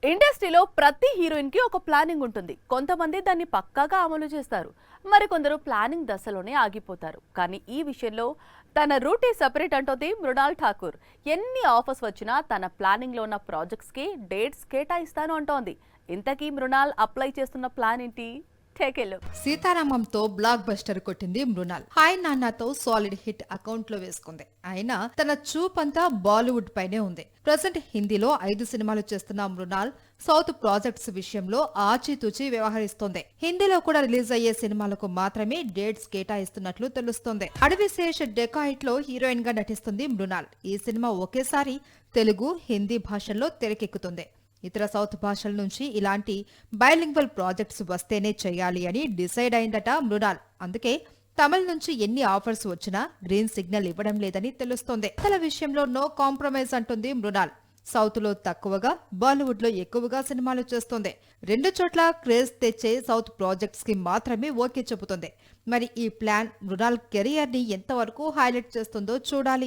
ఇండస్ట్రీలో ప్రతి హీరోయిన్ కి ఒక ప్లానింగ్ ఉంటుంది. కొంతమంది దాన్ని పక్కాగా అమలు చేస్తారు, మరికొందరు ప్లానింగ్ దశలోనే ఆగిపోతారు. కానీ ఈ విషయంలో తన రూటే సెపరేట్ అంటోంది మృణాల్ ఠాకూర్. ఎన్ని ఆఫర్స్ వచ్చినా తన ప్లానింగ్ లో ఉన్న ప్రాజెక్ట్స్ కి డేట్స్ కేటాయిస్తాను అంటోంది. ఇంతకీ మృణాల్ అప్లై చేస్తున్న ప్లాన్ ఏంటి? సీతారామంతో బ్లాక్ బస్టర్ కొట్టింది మృణాల్. హాయ్ నాన్నతో సాలిడ్ హిట్ అకౌంట్ లో వేసుకుంది. అయినా తన చూపంతా బాలీవుడ్ పైనే ఉంది. ప్రజెంట్ హిందీలో 5 సినిమాలు చేస్తున్న మృణాల్ సౌత్ ప్రాజెక్ట్స్ విషయంలో ఆచితూచి వ్యవహరిస్తోంది. హిందీలో కూడా రిలీజ్ అయ్యే సినిమాలకు మాత్రమే డేట్స్ కేటాయిస్తున్నట్లు తెలుస్తోంది. అడవిశేష్ డెకాయిట్ లో హీరోయిన్ గా నటిస్తుంది మృణాల్. ఈ సినిమా ఒకేసారి తెలుగు, హిందీ భాషల్లో తెరకెక్కుతుంది. ఇతర సౌత్ భాషల నుంచి ఇలాంటి బైలింగ్వల్ ప్రాజెక్ట్స్ వస్తేనే చేయాలి అని డిసైడ్ అయిందట మృణాల్. అందుకే తమిళ నుంచి ఎన్ని ఆఫర్స్ వచ్చినా గ్రీన్ సిగ్నల్ ఇవ్వడం లేదని తెలుస్తోంది. కథల విషయంలో నో కాంప్రమైజ్ అంటుంది మృణాల్. సౌత్ లో తక్కువగా, బాలీవుడ్ లో ఎక్కువగా సినిమాలు చేస్తోంది. 2 చోట్ల క్రేజ్ తెచ్చే సౌత్ ప్రాజెక్ట్స్ కి మాత్రమే ఓకే చెబుతుంది. మరి ఈ ప్లాన్ మృణాల్ కెరియర్ ని ఎంతవరకు హైలైట్ చేస్తుందో చూడాలి.